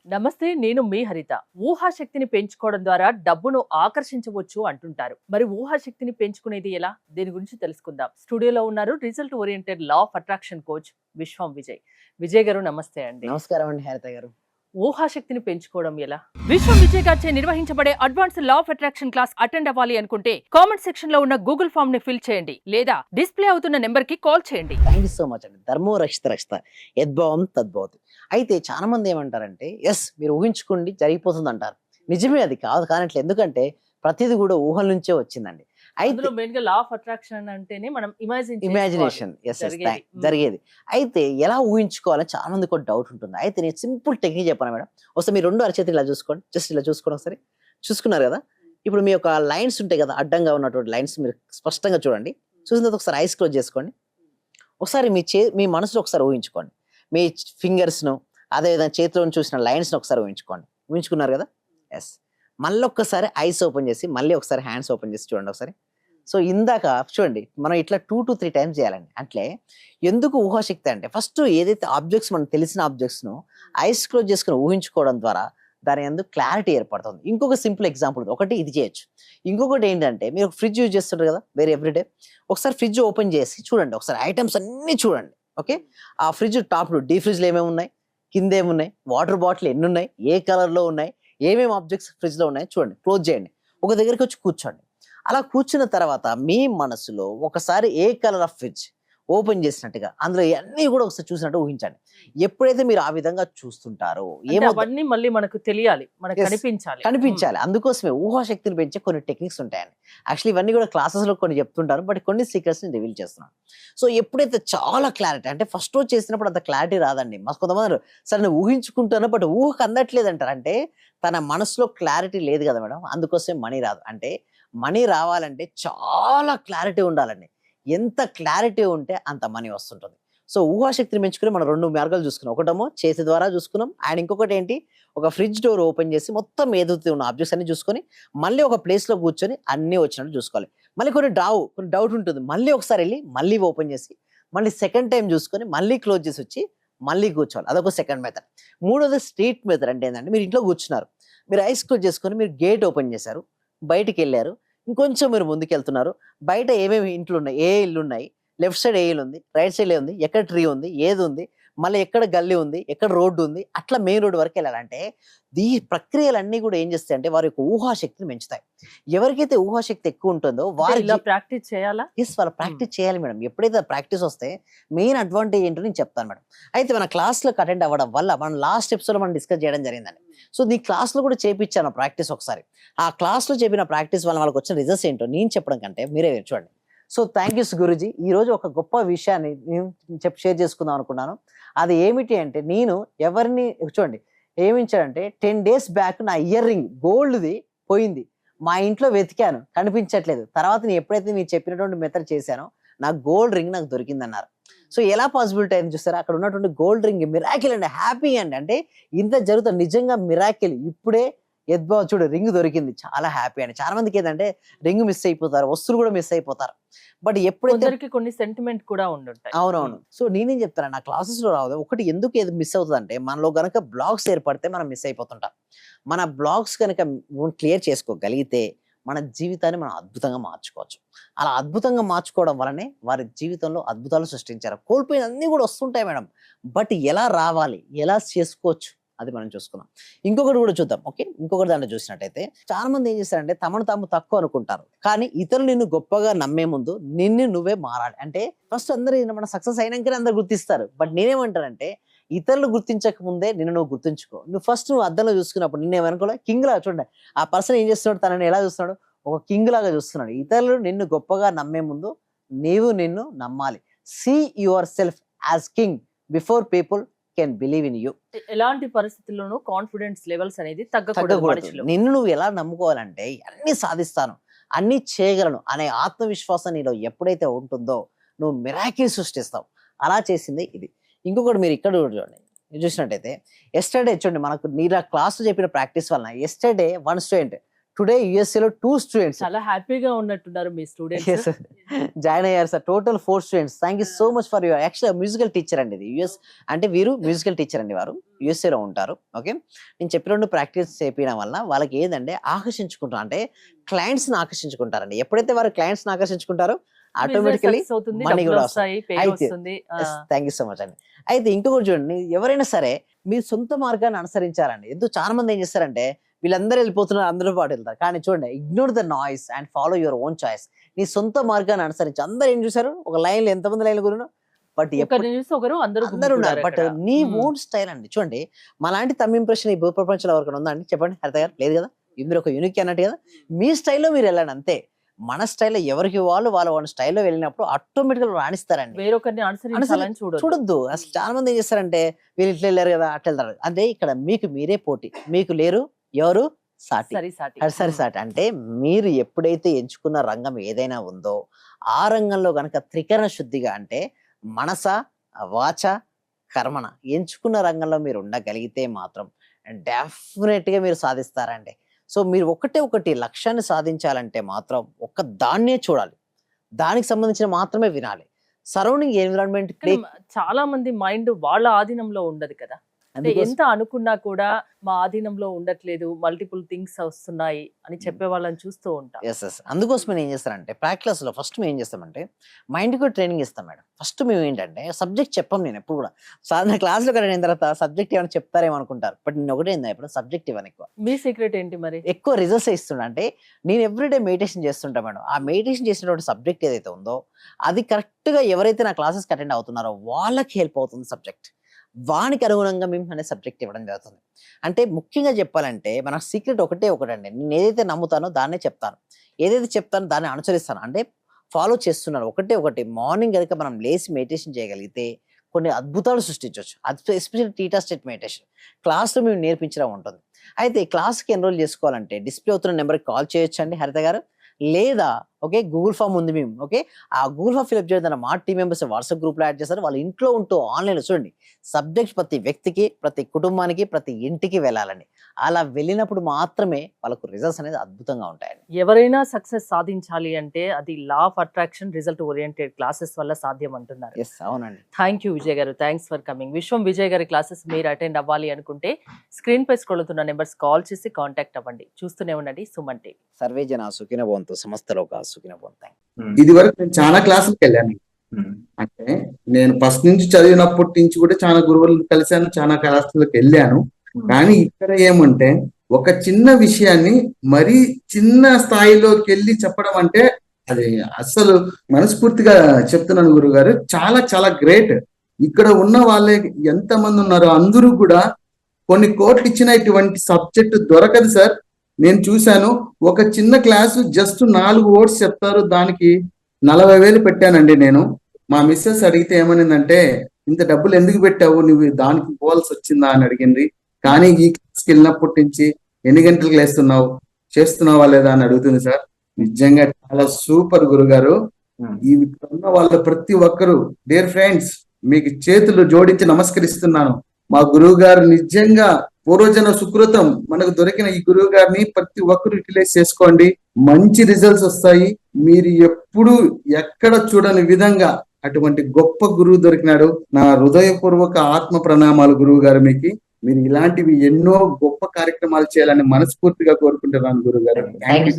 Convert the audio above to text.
నమస్తే, నేను మీ హరిత. ఊహాశక్తిని పెంచుకోవడం ద్వారా డబ్బును ఆకర్షించవచ్చు అంటుంటారు. మరి ఊహాశక్తిని పెంచుకునేది ఎలా? దీని గురించి తెలుసుకుందాం. స్టూడియోలో ఉన్నారు result oriented law of attraction coach విశ్వం విజయ్. విజయ్ గారు నమస్తే అండి. నమస్కారం అండి హరిత గారు. ఊహాశక్తిని పెంచుకోవడం ఎలా? విశ్వం విజయ్ గారిచే నిర్వహించబడే advance law of attraction class attend అవ్వాలి అనుకుంటే కామెంట్ సెక్షన్ లో ఉన్న గూగుల్ ఫామ్ ని ఫిల్ చేయండి లేదా డిస్ప్లే అవుతున్న నెంబర్ కి కాల్ చేయండి. థ్యాంక్ యూ సో మచ్ అండి. ధర్మో రక్షిత రక్షిత యద్భావం తద్భవతి. అయితే చాలా మంది ఏమంటారంటే ఎస్ మీరు ఊహించుకోండి జరిగిపోతుంది అంటారు. నిజమే, అది కాదు కానట్లేదు. ఎందుకంటే ప్రతిది కూడా ఊహల నుంచే వచ్చిందండి. అయితే మెయిన్ గా లా ఆఫ్ అట్రాక్షన్ అంటేనే మనం ఇమాజినేషన్ జరిగేది. అయితే ఎలా ఊహించుకోవాలని చాలా మందికి ఒక డౌట్ ఉంటుంది. అయితే నేను సింపుల్ టెక్నిక్ చెప్పాను మేడం. ఒకసారి మీరు రెండు అరచేతులు ఇలా చూసుకోండి, జస్ట్ ఇలా చూసుకోండి. ఒకసారి చూసుకున్నారు కదా, ఇప్పుడు మీ యొక్క లైన్స్ ఉంటాయి కదా, అడ్డంగా ఉన్నటువంటి లైన్స్ మీరు స్పష్టంగా చూడండి. చూసిన తర్వాత ఒకసారి ఐస్ క్లోజ్ చేసుకోండి. ఒకసారి మీ మనసులో ఒకసారి ఊహించుకోండి. మీ ఫింగర్స్ను అదేవిధంగా చేతిలో చూసిన లైన్స్ను ఒకసారి ఊహించుకున్నారు కదా. ఎస్, మళ్ళీ ఒక్కసారి ఐస్ ఓపెన్ చేసి మళ్ళీ ఒకసారి హ్యాండ్స్ ఓపెన్ చేసి చూడండి ఒకసారి. సో ఇందాక చూడండి, మనం ఇట్లా 2 to 3 times చేయాలండి. అంటే ఎందుకు ఊహాశక్తి అంటే ఫస్ట్ ఏదైతే ఆబ్జెక్ట్స్ మనకు తెలిసిన ఆబ్జెక్ట్స్ను ఐస్ క్లోజ్ చేసుకుని ఊహించుకోవడం ద్వారా దాని ఎందుకు క్లారిటీ ఏర్పడుతుంది. ఇంకొక సింపుల్ ఎగ్జాంపుల్, ఒకటి ఇది చేయొచ్చు. ఇంకొకటి ఏంటంటే మీరు ఫ్రిడ్జ్ యూజ్ చేస్తుంటారు కదా వేరే ఎవ్రీడే, ఒకసారి ఫ్రిడ్జ్ ఓపెన్ చేసి చూడండి, ఒకసారి ఐటమ్స్ అన్నీ చూడండి. ఓకే, ఆ ఫ్రిడ్జ్ టాప్లో డీ ఫ్రిడ్జ్లో ఏమేమి ఉన్నాయి, కింద ఏమున్నాయి, వాటర్ బాటిల్ ఎన్ని ఉన్నాయి, ఏ కలర్లో ఉన్నాయి, ఏమేమి ఆబ్జెక్ట్స్ ఫ్రిడ్జ్లో ఉన్నాయి చూడండి. క్లోజ్ చేయండి, ఒక దగ్గరికి వచ్చి కూర్చోండి. అలా కూర్చున్న తర్వాత మీ మనసులో ఒకసారి ఏ కలర్ ఆఫ్ ఫ్రిడ్జ్ ఓపెన్ చేసినట్టుగా అందులో అన్నీ కూడా ఒకసారి చూసినట్టు ఊహించండి. ఎప్పుడైతే మీరు ఆ విధంగా చూస్తుంటారో అవన్నీ మళ్ళీ మనకు తెలియాలి, మనకు కనిపించాలి. అందుకోసమే ఊహాశక్తిని పెంచే కొన్ని టెక్నిక్స్ ఉంటాయండి. యాక్చువల్లీ ఇవన్నీ కూడా క్లాసెస్ లో కొన్ని చెప్తుంటారు, బట్ కొన్ని సీక్రెట్స్ ని రివీల్ చేస్తున్నాను. సో ఎప్పుడైతే చాలా క్లారిటీ, అంటే ఫస్ట్ రోజు చేసినప్పుడు అంత క్లారిటీ రాదండి. మాకు కొంతమంది సరే నేను ఊహించుకుంటాను బట్ ఊహకు అందట్లేదు అంటారు. అంటే తన మనసులో క్లారిటీ లేదు కదా మేడం, అందుకోసమే మనీ రాదు. అంటే మనీ రావాలంటే చాలా క్లారిటీ ఉండాలండి. ఎంత క్లారిటీ ఉంటే అంత మనీ వస్తుంటుంది. సో ఊహాశక్తిని పెంచుకుని మనం 2 మార్గాలు చూసుకున్నాం. ఒకటేమో చేతి ద్వారా చూసుకున్నాం, అండ్ ఇంకొకటి ఏంటి, ఒక ఫ్రిడ్జ్ డోర్ ఓపెన్ చేసి మొత్తం ఏదైతే ఉన్న ఆబ్జెక్ట్స్ అన్ని చూసుకొని మళ్ళీ ఒక ప్లేస్లో కూర్చొని అన్నీ వచ్చినట్టు చూసుకోవాలి. మళ్ళీ కొన్ని డౌట్ ఉంటుంది, మళ్ళీ ఒకసారి వెళ్ళి మళ్ళీ ఓపెన్ చేసి మళ్ళీ సెకండ్ టైం చూసుకొని మళ్ళీ క్లోజ్ చేసి వచ్చి మళ్ళీ కూర్చోవాలి. అదొక సెకండ్ మెథడ్. మూడోది స్ట్రీట్ మెథడ్. అంటే ఏంటంటే మీరు ఇంట్లో కూర్చున్నారు, మీరు ఐస్ క్లోజ్ చేసుకొని మీరు గేట్ ఓపెన్ చేశారు, బయటికి వెళ్ళారు, ఇంకొంచెం మీరు ముందుకు వెళ్తున్నారు, బయట ఏమేమి ఇంట్లు ఉన్నాయి, ఏ ఇల్లు ఉన్నాయి, లెఫ్ట్ సైడ్ ఏ ఇల్లు ఉంది, రైట్ సైడ్ ఏ ఉంది, ఎక్కడ ట్రీ ఉంది, ఏది ఉంది, మళ్ళీ ఎక్కడ గల్లీ ఉంది, ఎక్కడ రోడ్డు ఉంది, అట్లా మెయిన్ రోడ్డు వరకు వెళ్ళాలంటే ఈ ప్రక్రియలన్నీ కూడా ఏం చేస్తాయి అంటే వారి యొక్క ఊహాశక్తిని పెంచుతాయి. ఎవరికైతే ఊహాశక్తి ఎక్కువ ఉంటుందో వారు ప్రాక్టీస్ చేయాలా? ఎస్, వాళ్ళు ప్రాక్టీస్ చేయాలి మేడం. ఎప్పుడైతే ప్రాక్టీస్ వస్తే మెయిన్ అడ్వాంటేజ్ ఏంటో నేను చెప్తాను మేడం. అయితే మన క్లాస్లోకి అటెండ్ అవ్వడం వల్ల మనం లాస్ట్ ఎపిసోడ్లో మనం డిస్కస్ చేయడం జరిగిందండి. సో నీ క్లాస్లో కూడా చేయించాను ప్రాక్టీస్ ఒకసారి. ఆ క్లాస్లో చెప్పిన ప్రాక్టీస్ వల్ల వాళ్ళకి వచ్చిన రిజల్ట్స్ ఏంటో నేను చెప్పడం కంటే మీరే చూడండి. So thank you Guruji. ఈరోజు ఒక గొప్ప విషయాన్ని నేను షేర్ చేసుకుందాం అనుకున్నాను. అది ఏమిటి అంటే, నేను ఎవరిని చూడండి ఏమించాడంటే 10 days బ్యాక్ నా ఇయర్ రింగ్ గోల్డ్ది పోయింది, మా ఇంట్లో వెతికాను కనిపించట్లేదు. తర్వాత నేను ఎప్పుడైతే మీరు చెప్పినటువంటి మెథడ్ చేశానో నాకు గోల్డ్ రింగ్ నాకు దొరికిందన్నారు. సో ఎలా పాసిబిలిటీ అయింది చూస్తారా, అక్కడ ఉన్నటువంటి గోల్డ్ రింగ్ మిరాకిల్ అండి, హ్యాపీ అండి. అంటే ఇంత జరుగుతుంది, నిజంగా మిరాకిల్. ఇప్పుడే యద్భావ చూడు రింగ్ దొరికింది, చాలా హ్యాపీ అండి. చాలా మందికి ఏంటంటే రింగ్ మిస్ అయిపోతారు, వస్తువులు కూడా మిస్ అయిపోతారు. బట్ ఎప్పుడైతే కొన్ని సెంటిమెంట్ కూడా ఉండుంటాయి. అవునవును. సో నేనేం చెప్తాను, నా క్లాసెస్ లో రావద్దు ఒకటి ఎందుకు ఏది మిస్ అవుతుంది అంటే, మనలో గనక బ్లాగ్స్ ఏర్పడితే మనం మిస్ అయిపోతుంటాం. మన బ్లాగ్స్ కనుక క్లియర్ చేసుకోగలిగితే మన జీవితాన్ని మనం అద్భుతంగా మార్చుకోవచ్చు. అలా అద్భుతంగా మార్చుకోవడం వల్లనే వారి జీవితంలో అద్భుతాలు సృష్టించారు. కోల్పోయిన అన్నీ కూడా వస్తుంటాయి మేడం, బట్ ఎలా రావాలి, ఎలా చేసుకోవచ్చు అది మనం చూసుకున్నాం. ఇంకొకటి కూడా చూద్దాం. ఓకే, ఇంకొకటి దాంట్లో చూసినట్టయితే చాలా మంది ఏం చేస్తారంటే తమను తాము తక్కువ అనుకుంటారు, కానీ ఇతరులు నిన్ను గొప్పగా నమ్మే ముందు నిన్ను నువ్వే మారాలి. అంటే ఫస్ట్ అందరూ మన సక్సెస్ అయినాకనే అందరు గుర్తిస్తారు, బట్ నేనేమంటానంటే ఇతరులు గుర్తించక ముందే నిన్ను నువ్వు గుర్తించుకో. నువ్వు అద్దంలో చూసుకున్నప్పుడు నిన్నే అనుకోలే కింగ్ లాగా చూడండి. ఆ పర్సన్ ఏం చేస్తున్నాడు, తనని ఎలా చూస్తున్నాడు, ఒక కింగ్ లాగా చూస్తున్నాడు. ఇతరులు నిన్ను గొప్పగా నమ్మే ముందు నీవు నిన్ను నమ్మాలి. See yourself as king before people can believe in you. ఎలాంటి పరిస్థితుల్లోనూ కాన్ఫిడెన్స్ లెవెల్స్ అనేది తగ్గకూడదు. నిన్ను నువ్వు ఎలా నమ్ముకోవాలంటే అన్ని సాధిస్తాను, అన్ని చేయగలను అనే ఆత్మవిశ్వాసం నీలో ఎప్పుడైతే ఉంటుందో నువ్వు మిరాకిల్ సృష్టిస్తావు. అలా చేసింది ఇది. ఇంకొకటి మీరు ఇక్కడ చూడండి, చూసినట్టయితే ఎస్టర్డే చూడండి, మనకు నీలా క్లాస్ చెప్పిన ప్రాక్టీస్ వలన ఎస్టర్డే 1 student టుడే యుఎస్ఏ లో 2 స్టూడెంట్స్ చాలా హ్యాపీగా ఉన్నట్టున్నారు మీ స్టూడెంట్స్. జాయిన్ అయ్యారు sir. Total 4 students. Thank you so much for your actual musical teacher అండి ఇది. యుఎస్ అంటే వీరు మ్యూజికల్ టీచర్ అండి, వారు యుఎస్ఏ లో ఉంటారు. ఓకే, నేను చెప్పిన 2 ప్రాక్టీస్ చేయడం వల్ల వాళ్ళకి ఏంటంటే ఆకర్షించుకుంటారు, అంటే క్లయింట్స్ ని ఆకర్షించుకుంటారండి. ఎప్పుడైతే వారు క్లయింట్స్ ని ఆకర్షించుకుంటారో ఆటోమేటికలీ మనీ కూడా వస్తాయి. థ్యాంక్ యూ సో మచ్ అండి. అయితే ఇంకొకటి చూడండి, ఎవరైనా సరే మీ సొంత మార్గాన్ని అనుసరించాలండి. ఎందుకు చాలా మంది ఏం చేస్తారంటే వీళ్ళందరూ వెళ్ళిపోతున్నారు, అందరూ పాటు వెళ్తారు. కానీ చూడండి, ignore the noise and follow your own choice. నీ సొంత మార్గాన్ని అనుసరించి. అందరు ఏం చూసారు, ఒక లైన్ లో ఎంతమంది లైన్లు గురు, బట్ అందరూ ఉన్నారు, బట్ నీ ఓన్ స్టైల్ అండి. చూడండి, మాలాంటి తమిళ ఇంప్రెషన్ ఈ భూ ప్రపంచంలో ఎవరికైనా ఉందా అండి? చెప్పండి హరిత గారు. లేదు కదా. ఇందులో ఒక యూనిక్ అన్నట్టు కదా, మీ స్టైల్లో మీరు వెళ్ళండి అంతే. మన స్టైల్లో ఎవరికి వాళ్ళు వాళ్ళ స్టైల్లో వెళ్ళినప్పుడు ఆటోమేటిక్ గా రాణిస్తారండి. వేరొకరిని అనుసరించాలని చూడొద్దు. అసలు చాలా మంది ఏం చేస్తారంటే వీళ్ళు ఇట్లా వెళ్ళారు కదా అట్లా వెళ్తారు. అదే ఇక్కడ మీకు మీరే పోటీ, మీకు లేరు ఎవరు సాటి. సరి సాటి అంటే మీరు ఎప్పుడైతే ఎంచుకున్న రంగం ఏదైనా ఉందో ఆ రంగంలో గనక త్రికరణ శుద్ధిగా, అంటే మనస వాచ కర్మణ ఎంచుకున్న రంగంలో మీరు ఉండగలిగితే మాత్రం డెఫినెట్ గా మీరు సాధిస్తారండి. సో మీరు ఒకటి లక్ష్యాన్ని సాధించాలంటే మాత్రం ఒక్క దాన్నే చూడాలి, దానికి సంబంధించిన మాత్రమే వినాలి. సరౌండింగ్ ఎన్విరాన్మెంట్ చాలా మంది మైండ్ వాళ్ళ ఆధీనంలో ఉండదు కదా. ఎంత అనుకున్నా కూడా మా ఆధీనంలో ఉండట్లేదు, మల్టిపుల్ థింగ్స్ వస్తున్నాయి అని చెప్పే వాళ్ళని చూస్తూ ఉంటాం. అందుకోసం మేము ఏం చేస్తారంటే ప్రాక్టీస్ లో ఫస్ట్ మేము ఏం చేస్తామంటే మైండ్ కు ట్రైనింగ్ ఇస్తాం మేడం. ఫస్ట్ మేము ఏంటంటే సబ్జెక్ట్ చెప్పాం. నేను ఎప్పుడు కూడా సాధారణ క్లాస్ లో అయిన తర్వాత సబ్జెక్ట్ ఏమైనా చెప్తారేమో అనుకుంటారు, బట్ నేను ఒకటే ఏందా ఇప్పుడు సబ్జెక్ట్ ఇవ్వను. ఎక్కువ మీ సీక్రెట్ ఏంటి మరి? ఎక్కువ రిజల్ట్స్ ఇస్తున్నా అంటే నేను ఎవ్రీడే మెడిటేషన్ చేస్తుంటా మేడం. ఆ మెడిటేషన్ చేసినటువంటి సబ్జెక్ట్ ఏదైతే ఉందో అది కరెక్ట్ గా ఎవరైతే నా క్లాసెస్ అటెండ్ అవుతున్నారో వాళ్ళకి హెల్ప్ అవుతుంది సబ్జెక్ట్. వానికి అనుగుణంగా మేము అనే సబ్జెక్ట్ ఇవ్వడం జరుగుతుంది. అంటే ముఖ్యంగా చెప్పాలంటే మన సీక్రెట్ ఒకటండి, నేను ఏదైతే నమ్ముతానో దాన్నే చెప్తాను, ఏదైతే చెప్తానో దాన్ని అనుసరిస్తాను, అంటే ఫాలో చేస్తున్నాను. ఒకటి మార్నింగ్ కనుక మనం లేచి మెడిటేషన్ చేయగలిగితే కొన్ని అద్భుతాలు సృష్టించవచ్చు. అది ఎస్పెషల్లీ టీటా స్టేట్ మెడిటేషన్ క్లాస్లో మేము నేర్పించడం ఉంటుంది. అయితే ఈ క్లాస్కి ఎన్రోల్ చేసుకోవాలంటే డిస్ప్లే అవుతున్న నెంబర్కి కాల్ చేయొచ్చు అండి హరిత గారు, లేదా ఓకే గూగుల్ ఫామ్ ఉంది మేము. ఓకే, ఆ గూగుల్ ఫామ్ ఫిల్అప్ చేయడం మా టీం మెంబర్స్ వాట్సాప్ గ్రూప్లో యాడ్ చేస్తారు. వాళ్ళ ఇంట్లో ఉంటూ ఆన్లైన్లో చూడండి, సబ్జెక్ట్ ప్రతి వ్యక్తికి, ప్రతి కుటుంబానికి, ప్రతి ఇంటికి వెళ్ళాలండి. అలా వెళ్ళినప్పుడు మాత్రమే వాళ్ళకు రిజల్ట్స్ అనేది అద్భుతంగా ఉంటాయండి. ఎవరైనా సక్సెస్ సాధించాలి అంటే అది law of attraction, result oriented classes వల్ల సాధ్యం అంటున్నారు. అవునండి. థ్యాంక్ యూ విజయ్ గారు, థ్యాంక్స్ ఫర్ కమింగ్. విశ్వం విజయ్ గారి క్లాసెస్ మీరు అటెండ్ అవ్వాలి అనుకుంటే స్క్రీన్ పై స్క్రోల్ అవుతున్న నెంబర్స్ కాల్ చేసి కాంటాక్ట్ అవ్వండి. చూస్తూనే ఉండండి సుమన్ టీవీ. సర్వే జన సుఖినో భవంతు, సమస్తలో సుఖినో భవంతు. ఇది వరకు నేను చాలా క్లాసులకు వెళ్ళాను. అంటే నేను ఫస్ట్ నుంచి చదివినప్పటి నుంచి కూడా చాలా గురువులను కలిశాను, చాలా క్లాసులకు వెళ్ళాను. కానీ ఇక్కడ ఏమంటే ఒక చిన్న విషయాన్ని మరీ చిన్న స్థాయిలోకి వెళ్ళి చెప్పడం అంటే అది అస్సలు మనస్ఫూర్తిగా చెప్తున్నాను గురుగారు, చాలా చాలా గ్రేట్. ఇక్కడ ఉన్న వాళ్ళే ఎంతమంది ఉన్నారో అందరూ కూడా కొన్ని కోట్లు ఇచ్చిన ఇటువంటి సబ్జెక్ట్ దొరకదు సార్. నేను చూశాను, ఒక చిన్న క్లాసు జస్ట్ 4 వర్డ్స్ చెప్తారు, దానికి 40,000 పెట్టానండి నేను. మా మిస్సెస్ అడిగితే ఏమనిందంటే ఇంత డబ్బులు ఎందుకు పెట్టావు, నువ్వు దానికి పోవాల్సి వచ్చిందా అని అడిగింది. కానీ ఈ క్లాస్కి వెళ్ళినప్పటి నుంచి ఎన్ని గంటలకు లేస్తున్నావు, చేస్తున్నావా లేదా అని అడుగుతుంది సార్. నిజంగా చాలా సూపర్ గురుగారు. ఈ ఉన్న వాళ్ళ ప్రతి ఒక్కరు డియర్ ఫ్రెండ్స్ మీకు చేతులు జోడించి నమస్కరిస్తున్నాను. మా గురువు గారు నిజంగా పూర్వజన సుకృతం, మనకు దొరికిన ఈ గురువు గారిని ప్రతి ఒక్కరు యూటిలైజ్ చేసుకోండి, మంచి రిజల్ట్స్ వస్తాయి. మీరు ఎప్పుడు ఎక్కడ చూడని విధంగా అటువంటి గొప్ప గురువు దొరికినాడు. నా హృదయపూర్వక ఆత్మ ప్రణామాలు గురువు గారు మీకు. మీరు ఇలాంటివి ఎన్నో గొప్ప కార్యక్రమాలు చేయాలని మనస్ఫూర్తిగా కోరుకుంటున్నాను గురువు గారు. Thank you.